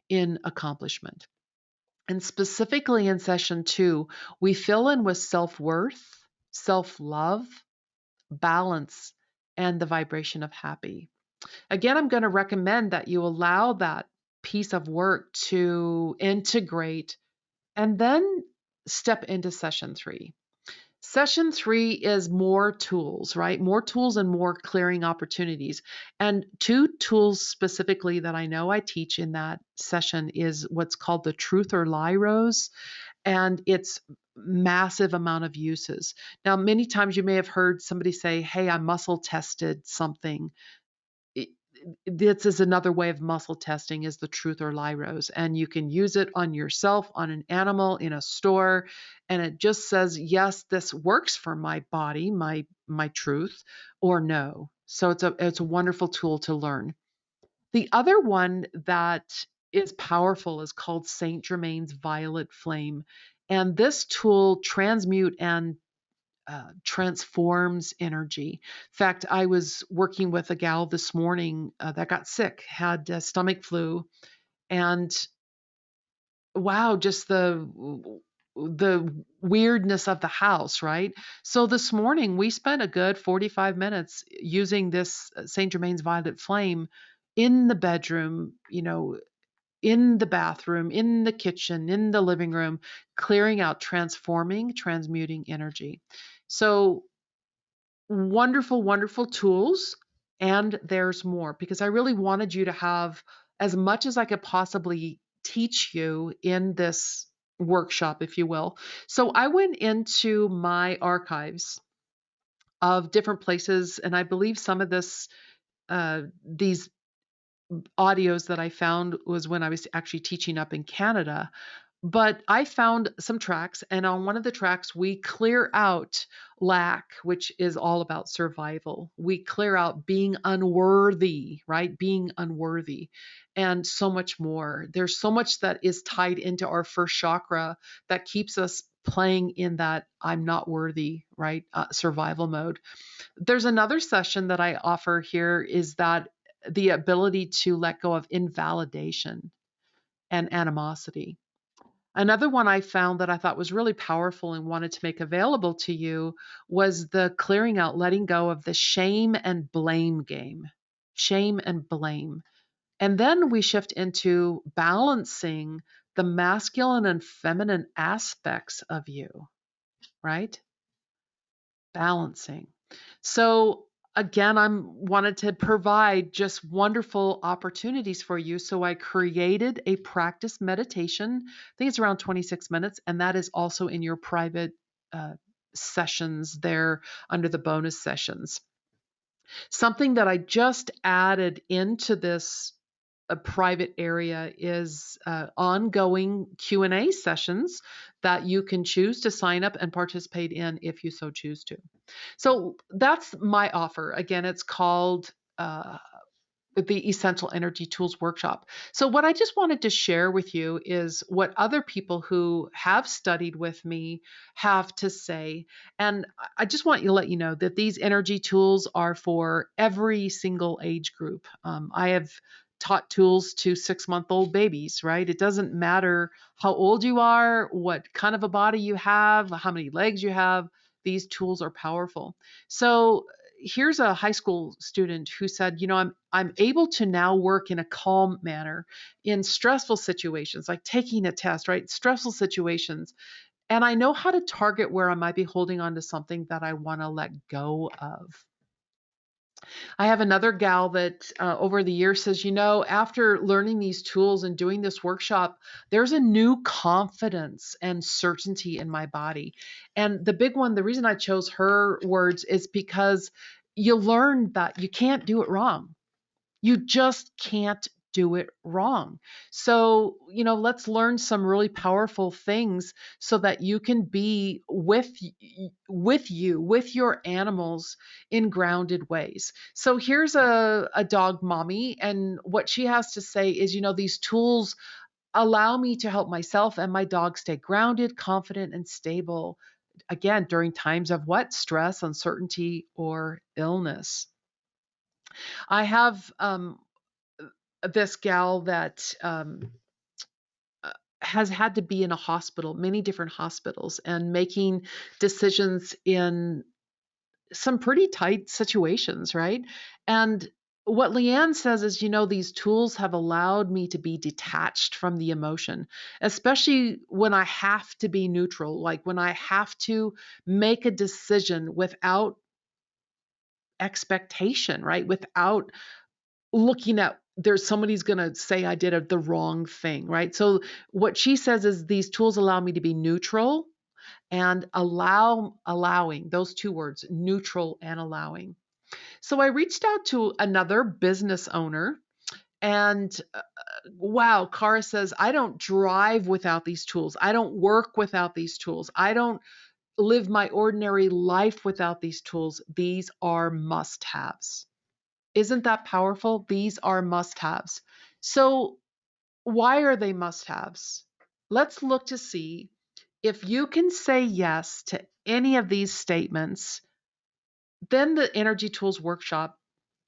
in accomplishment. And specifically in session two, we fill in with self worth, self love, balance, and the vibration of happy. Again, I'm going to recommend that you allow that piece of work to integrate and then step into session three. Session three is more tools, right? More tools and more clearing opportunities. And 2 tools specifically that I know I teach in that session is what's called the truth or lie rose, and it's massive amount of uses. Now, many times you may have heard somebody say, hey, I muscle tested something. This is another way of muscle testing is the truth or lie rose, and you can use it on yourself, on an animal, in a store, and it just says yes, this works for my body, my truth, or no. So it's a wonderful tool to learn. The other one that is powerful is called Saint Germain's Violet Flame, and this tool transmute and transforms energy. In fact, I was working with a gal this morning that got sick, had stomach flu, and wow, just the weirdness of the house, right? So this morning we spent a good 45 minutes using this Saint Germain's Violet Flame in the bedroom, in the bathroom, in the kitchen, in the living room, clearing out, transforming, transmuting energy. So wonderful, wonderful tools. And there's more because I really wanted you to have as much as I could possibly teach you in this workshop, if you will. So I went into my archives of different places, and I believe some of these audios that I found was when I was actually teaching up in Canada. But I found some tracks, and on one of the tracks, we clear out lack, which is all about survival. We clear out being unworthy, right? Being unworthy, and so much more. There's so much that is tied into our first chakra that keeps us playing in that I'm not worthy, right? Survival mode. There's another session that I offer here is that the ability to let go of invalidation and animosity. Another one I found that I thought was really powerful and wanted to make available to you was the clearing out, letting go of the shame and blame game. Shame and blame. And then we shift into balancing the masculine and feminine aspects of you, right? Balancing. So again, I'm wanted to provide just wonderful opportunities for you. So I created a practice meditation. I think it's around 26 minutes, and that is also in your private uh, sessions there under the bonus sessions. Something that I just added into this a private area is ongoing Q&A sessions that you can choose to sign up and participate in if you so choose to. So that's my offer. Again, it's called the Essential Energy Tools Workshop. So, what I just wanted to share with you is what other people who have studied with me have to say. And I just want you to let you know that these energy tools are for every single age group. I have taught tools to 6-month-old babies, right? It doesn't matter how old you are, what kind of a body you have, how many legs you have. These tools are powerful. So, here's a high school student who said, I'm able to now work in a calm manner in stressful situations, like taking a test, right? Stressful situations. And I know how to target where I might be holding on to something that I want to let go of. I have another gal that over the years says, after learning these tools and doing this workshop, there's a new confidence and certainty in my body. And the big one, the reason I chose her words is because you learn that you can't do it wrong. You just can't do it wrong. So, let's learn some really powerful things so that you can be with your animals in grounded ways. So here's a dog mommy, and what she has to say is, these tools allow me to help myself and my dog stay grounded, confident, and stable. Again, during times of what? Stress, uncertainty, or illness. I have this gal that has had to be in a hospital, many different hospitals, and making decisions in some pretty tight situations, right? And what Leanne says is, these tools have allowed me to be detached from the emotion, especially when I have to be neutral, like when I have to make a decision without expectation, right? Without looking at there's somebody's going to say I did the wrong thing, right? So what she says is these tools allow me to be neutral and allowing those two words, neutral and allowing. So I reached out to another business owner and wow, Cara says, I don't drive without these tools. I don't work without these tools. I don't live my ordinary life without these tools. These are must-haves. Isn't that powerful? These are must-haves. So why are they must-haves? Let's look to see if you can say yes to any of these statements, then the Energy Tools Workshop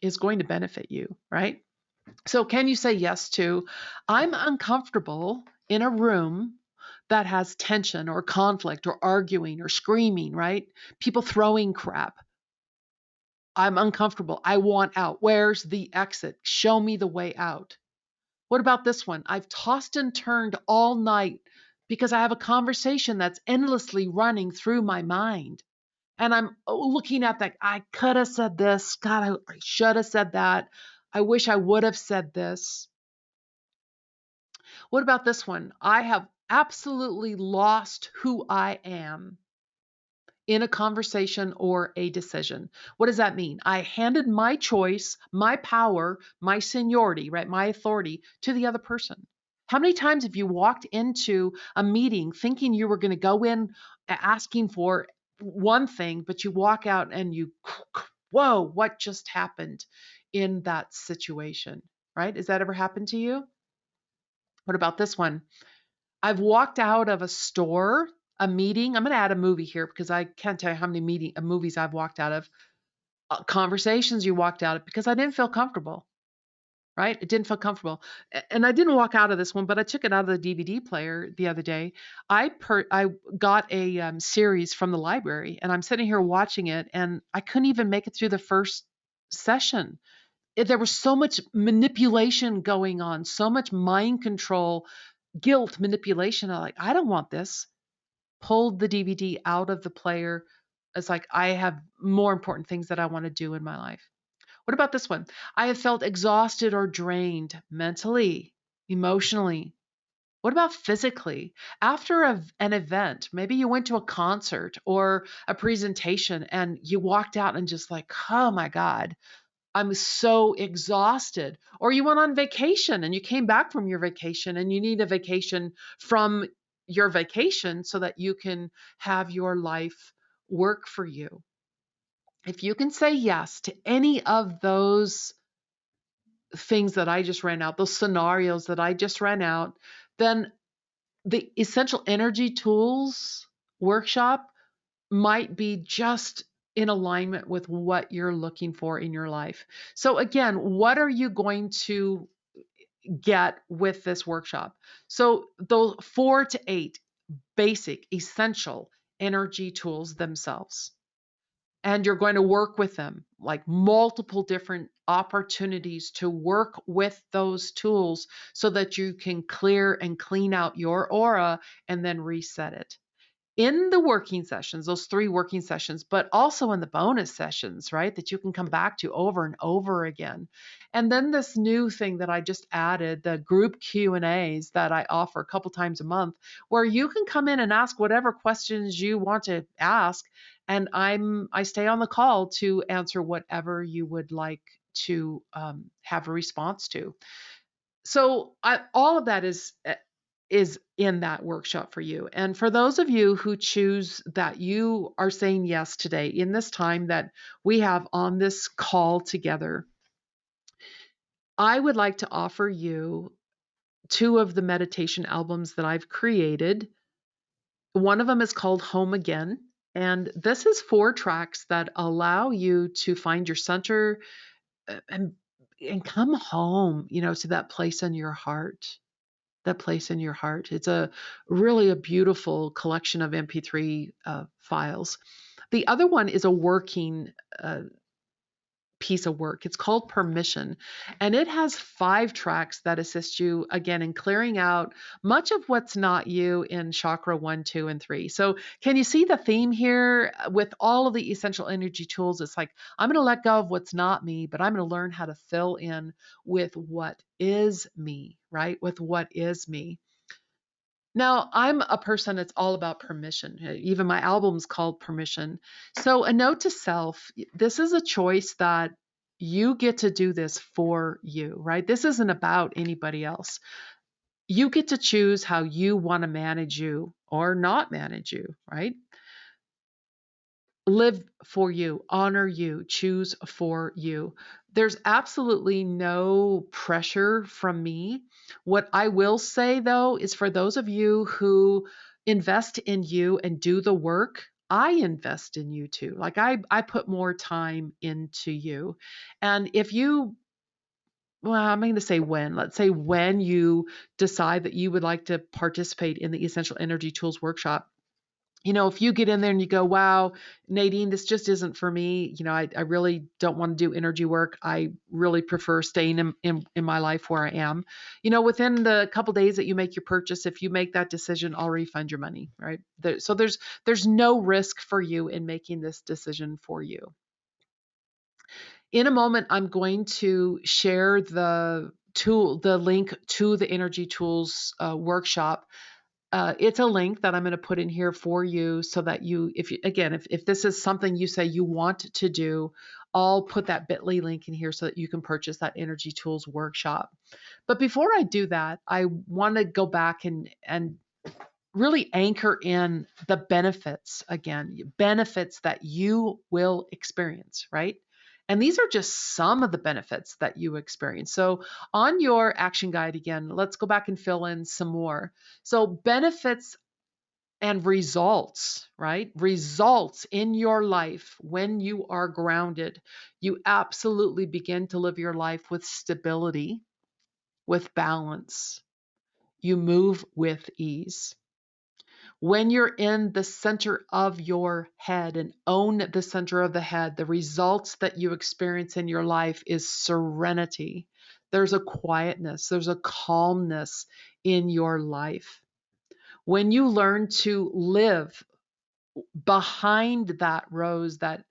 is going to benefit you, right? So can you say yes to, I'm uncomfortable in a room that has tension or conflict or arguing or screaming, right? People throwing crap. I'm uncomfortable. I want out. Where's the exit? Show me the way out. What about this one? I've tossed and turned all night because I have a conversation that's endlessly running through my mind. And I'm looking at that. I could have said this. God, I should have said that. I wish I would have said this. What about this one? I have absolutely lost who I am in a conversation or a decision. What does that mean? I handed my choice, my power, my seniority, right, my authority to the other person. How many times have you walked into a meeting thinking you were going to go in asking for one thing, but you walk out and you, whoa, what just happened in that situation, right? Has that ever happened to you? What about this one? I've walked out of a store, a meeting. I'm going to add a movie here because I can't tell you how many movies I've walked out of, conversations you walked out of because I didn't feel comfortable, right? It didn't feel comfortable. And I didn't walk out of this one, but I took it out of the DVD player the other day. I got a series from the library and I'm sitting here watching it and I couldn't even make it through the first session. There was so much manipulation going on, so much mind control, guilt, manipulation. I'm like, I don't want this. Pulled the DVD out of the player. It's like, I have more important things that I want to do in my life. What about this one? I have felt exhausted or drained mentally, emotionally. What about physically? After an event, maybe you went to a concert or a presentation and you walked out and just like, oh my God, I'm so exhausted. Or you went on vacation and you came back from your vacation and you need a vacation from your vacation so that you can have your life work for you. If you can say yes to any of those things that I just ran out, those scenarios that I just ran out, then the Essential Energy Tools workshop might be just in alignment with what you're looking for in your life. So, again, what are you going to get with this workshop? So, those 4 to 8 basic, essential energy tools themselves. And you're going to work with them, like multiple different opportunities to work with those tools so that you can clear and clean out your aura and then reset it in the working sessions, those 3 working sessions, but also in the bonus sessions, right? That you can come back to over and over again. And then this new thing that I just added, the group Q&As that I offer a couple times a month, where you can come in and ask whatever questions you want to ask. And I stay on the call to answer whatever you would like to have a response to. So all of that is in that workshop for you. And for those of you who choose that you are saying yes today in this time that we have on this call together, I would like to offer you 2 of the meditation albums that I've created. One of them is called Home Again. And this is 4 tracks that allow you to find your center and come home, to that place in your heart. That place in your heart. It's really a beautiful collection of MP3 files. The other one is a working piece of work. It's called Permission, and it has 5 tracks that assist you again in clearing out much of what's not you in chakra 1, 2, and 3. So, can you see the theme here with all of the essential energy tools? It's like, I'm going to let go of what's not me, but I'm going to learn how to fill in with what is me, right? With what is me. Now, I'm a person that's all about permission. Even my album's called Permission. So, a note to self, this is a choice that you get to do this for you, right? This isn't about anybody else. You get to choose how you want to manage you or not manage you, right? Live for you, honor you, choose for you. There's absolutely no pressure from me. What I will say though is for those of you who invest in you and do the work, I invest in you too. Like I put more time into you. And if you, well, I'm going to say when, let's say when you decide that you would like to participate in the Essential Energy Tools workshop, If you get in there and you go, wow, Nadine, this just isn't for me. I really don't want to do energy work. I really prefer staying in my life where I am. Within the couple days that you make your purchase, if you make that decision, I'll refund your money, right? So there's no risk for you in making this decision for you. In a moment, I'm going to share the link to the Energy Tools workshop. It's a link that I'm going to put in here for you so that if this is something you say you want to do, I'll put that bit.ly link in here so that you can purchase that Energy Tools workshop. But before I do that, I want to go back and really anchor in the benefits again, benefits that you will experience, right? And these are just some of the benefits that you experience. So, on your action guide, again, let's go back and fill in some more. So, benefits and results, right? Results in your life when you are grounded. You absolutely begin to live your life with stability, with balance. You move with ease. When you're in the center of your head and own the center of the head, the results that you experience in your life is serenity. There's a quietness, there's a calmness in your life. When you learn to live behind that rose that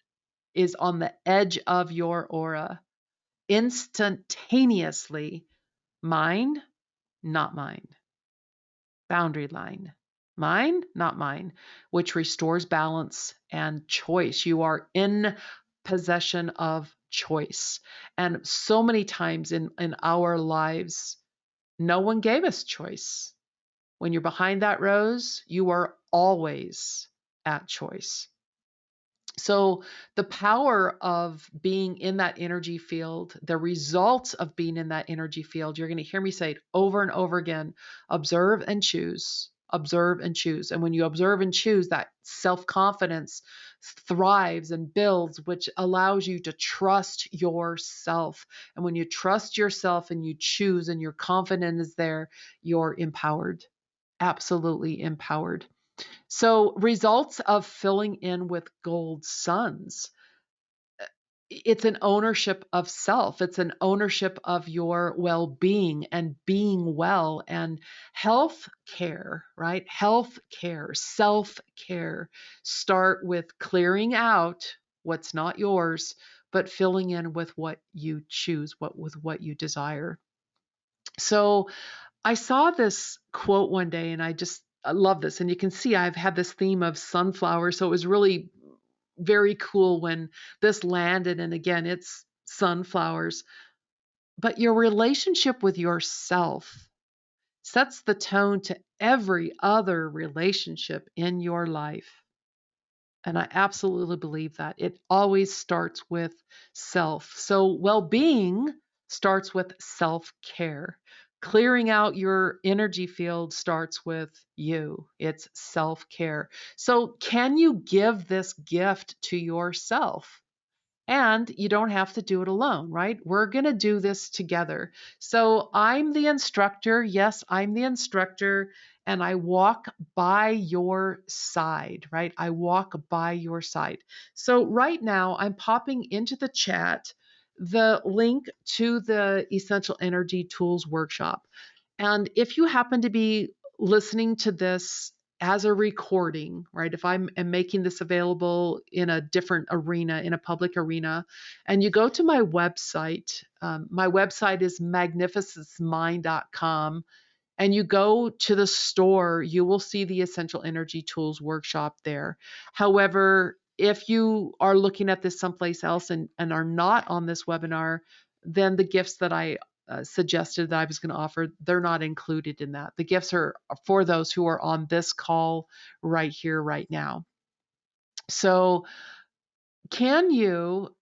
is on the edge of your aura, instantaneously, mine, not mine. Boundary line. Mine, not mine, which restores balance and choice. You are in possession of choice. And so many times in our lives, no one gave us choice. When you're behind that rose, you are always at choice. So, the power of being in that energy field, the results of being in that energy field, you're going to hear me say it over and over again: observe and choose, observe and choose. And when you observe and choose, that self confidence thrives and builds, which allows you to trust yourself. And when you trust yourself and you choose and your confidence is there, you're empowered, absolutely empowered. So, results of filling in with gold suns. It's an ownership of self. It's an ownership of your well being and being well and health care, right? Health care, self care. Start with clearing out what's not yours, but filling in with what you choose, with what you desire. So, I saw this quote one day and I love this. And you can see I've had this theme of sunflowers. So it was really very cool when this landed. And again, it's sunflowers. But your relationship with yourself sets the tone to every other relationship in your life. And I absolutely believe that. It always starts with self. So, well being starts with self care. Clearing out your energy field starts with you. It's self care. So, can you give this gift to yourself? And you don't have to do it alone, right? We're going to do this together. So I'm the instructor. Yes, I'm the instructor. And I walk by your side, right? I walk by your side. So right now, I'm popping into the chat the link to the Essential Energy Tools workshop. And if you happen to be listening to this as a recording, right? If am making this available in a different arena, in a public arena, and you go to my website is magnificencemind.com, and you go to the store, you will see the Essential Energy Tools workshop there. However, if you are looking at this someplace else and are not on this webinar, then the gifts that I suggested that I was going to offer, they're not included in that. The gifts are for those who are on this call right here, right now. So, can you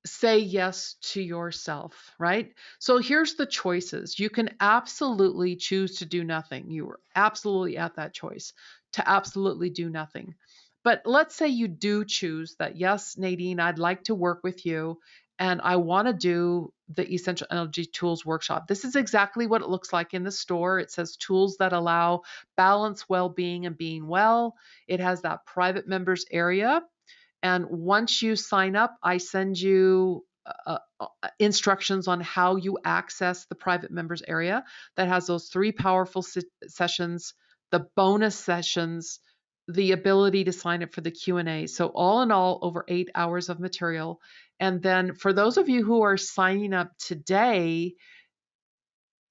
say yes to yourself, right? So here's the choices. You can absolutely choose to do nothing. You are absolutely at that choice to absolutely do nothing. But let's say you do choose that, yes, Nadine, I'd like to work with you and I want to do the Essential Energy Tools workshop. This is exactly what it looks like in the store. It says tools that allow balance, well-being, and being well. It has that private members area. And once you sign up, I send you instructions on how you access the private members area that has those 3 powerful sessions, the bonus sessions, the ability to sign up for the Q&A. So all in all, over 8 hours of material. And then for those of you who are signing up today,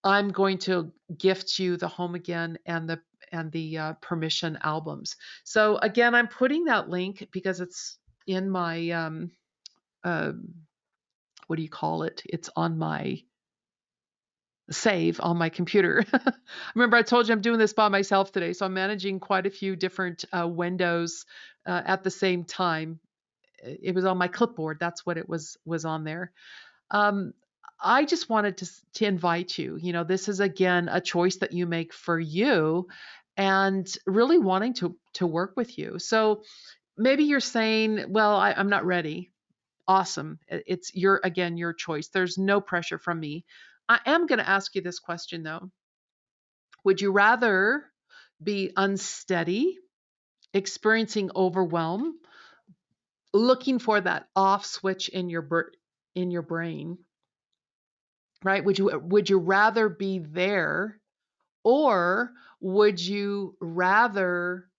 I'm going to gift you the Home Again and the Permission albums. So again, I'm putting that link because it's in my uh, what do you call it? It's on my save on my computer. Remember, I told you I'm doing this by myself today, so I'm managing quite a few different windows at the same time. It was on my clipboard. That's what it was on there. Um, I just wanted to invite you. You know, this is again a choice that you make for you, and really wanting to work with you. So maybe you're saying, "Well, I'm not ready." Awesome. It's your choice. There's no pressure from me. I am going to ask you this question though. Would you rather be unsteady, experiencing overwhelm, looking for that off switch in your brain, right? Would you rather be there, or would you rather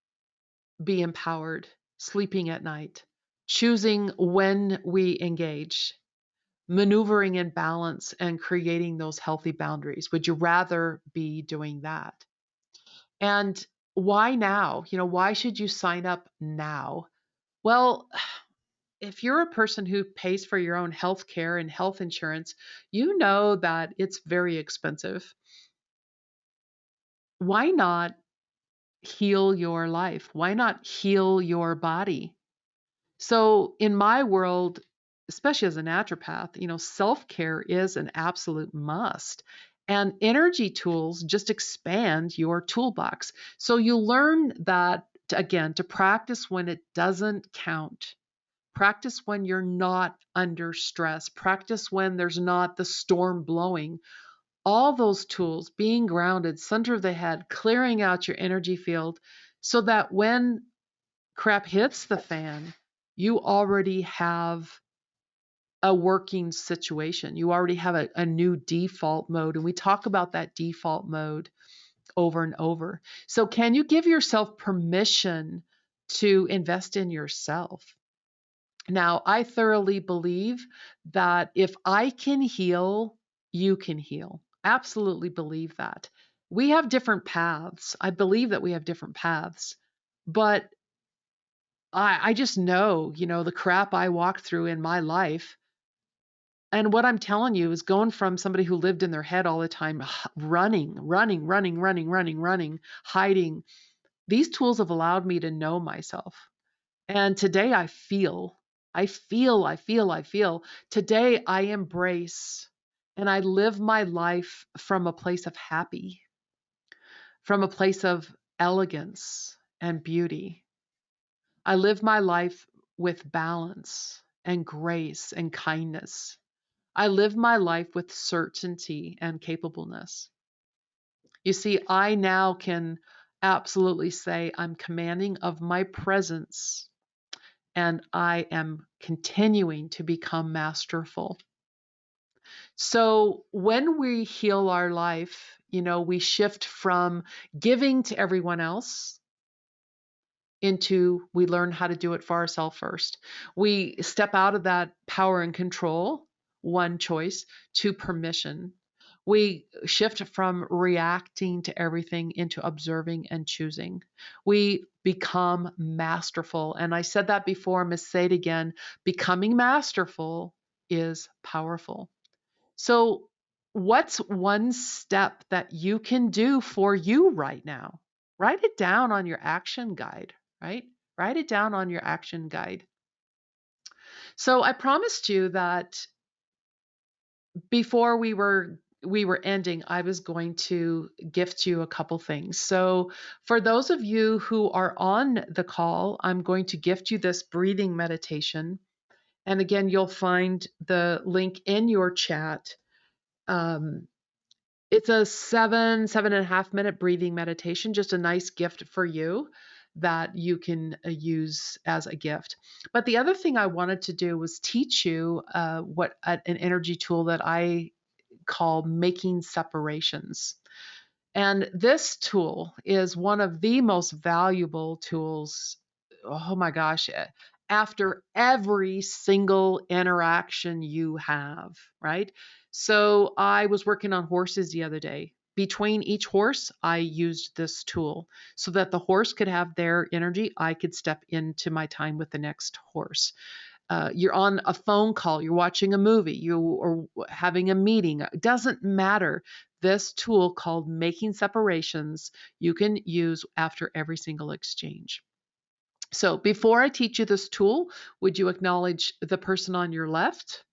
be empowered, sleeping at night, choosing when we engage, maneuvering in balance and creating those healthy boundaries? Would you rather be doing that? And why now? You know, why should you sign up now? Well, if you're a person who pays for your own health care and health insurance, you know that it's very expensive. Why not heal your life? Why not heal your body? So, in my world, especially as a naturopath, you know, self-care is an absolute must. And energy tools just expand your toolbox. So you learn that again to practice when it doesn't count. Practice when you're not under stress. Practice when there's not the storm blowing. All those tools, being grounded, center of the head, clearing out your energy field so that when crap hits the fan, you already have a working situation. You already have a new default mode. And we talk about that default mode over and over. So, can you give yourself permission to invest in yourself? Now, I thoroughly believe that if I can heal, you can heal. Absolutely believe that. We have different paths. I believe that we have different paths. But I just know, you know, the crap I walked through in my life. And what I'm telling you is going from somebody who lived in their head all the time, running, hiding. These tools have allowed me to know myself. And today I feel. Today I embrace and I live my life from a place of happy, from a place of elegance and beauty. I live my life with balance and grace and kindness. I live my life with certainty and capableness. You see, I now can absolutely say I'm commanding of my presence and I am continuing to become masterful. So when we heal our life, you know, we shift from giving to everyone else into we learn how to do it for ourselves first. We step out of that power and control, one choice, to permission. We shift from reacting to everything into observing and choosing. We become masterful. And I said that before, I'm going to say it again. Becoming masterful is powerful. So, what's one step that you can do for you right now? Write it down on your action guide, right? Write it down on your action guide. So, I promised you that before we were ending, I was going to gift you a couple things. So, for those of you who are on the call, I'm going to gift you this breathing meditation. And again, you'll find the link in your chat. Um, it's a 7.5 minute breathing meditation, just a nice gift for you that you can use as a gift. But the other thing I wanted to do was teach you what an energy tool that I call making separations. And this tool is one of the most valuable tools. Oh my gosh, after every single interaction you have, right? So I was working on horses the other day. Between each horse, I used this tool so that the horse could have their energy. I could step into my time with the next horse. You're on a phone call, you're watching a movie, you are having a meeting. It doesn't matter. This tool called Making Separations, you can use after every single exchange. So before I teach you this tool, would you acknowledge the person on your left,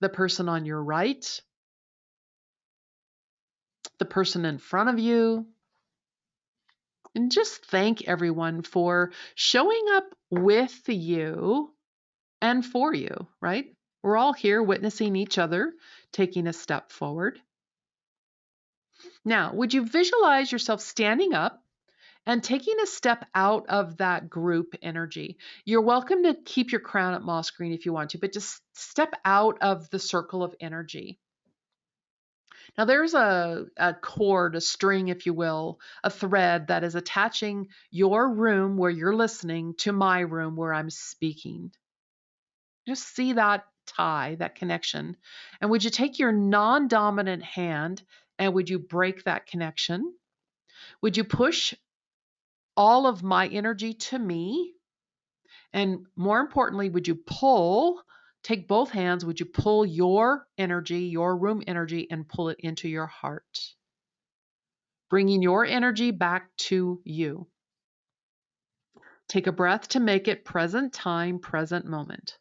the person on your right, the person in front of you, and just thank everyone for showing up with you and for you, right? We're all here witnessing each other, taking a step forward. Now, would you visualize yourself standing up and taking a step out of that group energy? You're welcome to keep your crown at Moss Green if you want to, but just step out of the circle of energy. Now, there's a cord, a string, if you will, a thread that is attaching your room where you're listening to my room where I'm speaking. Just see that tie, that connection. And would you take your non dominant hand and would you break that connection? Would you push all of my energy to me? And more importantly, would you take both hands, would you pull your energy, your room energy, and pull it into your heart? Bringing your energy back to you. Take a breath to make it present time, present moment.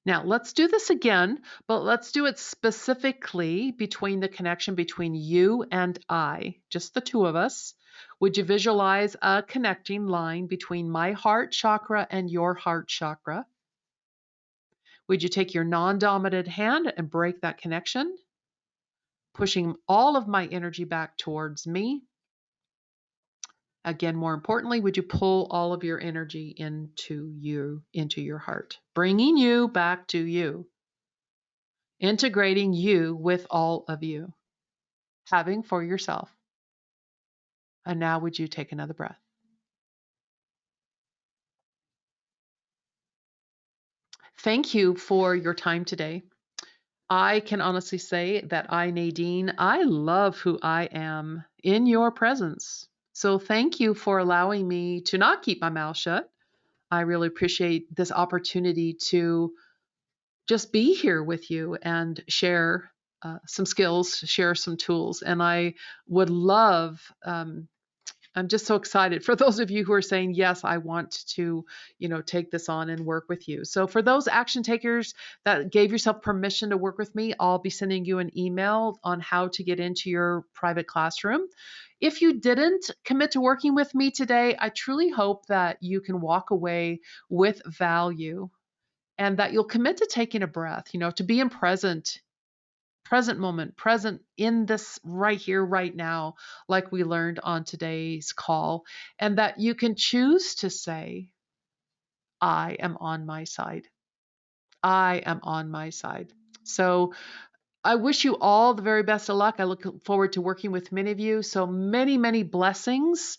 Now, let's do this again, but let's do it specifically between the connection between you and I, just the two of us. Would you visualize a connecting line between my heart chakra and your heart chakra? Would you take your non-dominant hand and break that connection, pushing all of my energy back towards me? Again, more importantly, would you pull all of your energy into you, into your heart, bringing you back to you? Integrating you with all of you, having for yourself. And now, would you take another breath? Thank you for your time today. I can honestly say that I, Nadine, I love who I am in your presence. So thank you for allowing me to not keep my mouth shut. I really appreciate this opportunity to just be here with you and share some skills, share some tools. And I would love, I'm just so excited for those of you who are saying, yes, I want to, take this on and work with you. So for those action takers that gave yourself permission to work with me, I'll be sending you an email on how to get into your private classroom. If you didn't commit to working with me today, I truly hope that you can walk away with value and that you'll commit to taking a breath, to be in present moment, present in this right here, right now, like we learned on today's call, and that you can choose to say, I am on my side. I am on my side. So I wish you all the very best of luck. I look forward to working with many of you. So many, many blessings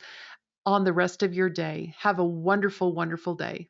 on the rest of your day. Have a wonderful, wonderful day.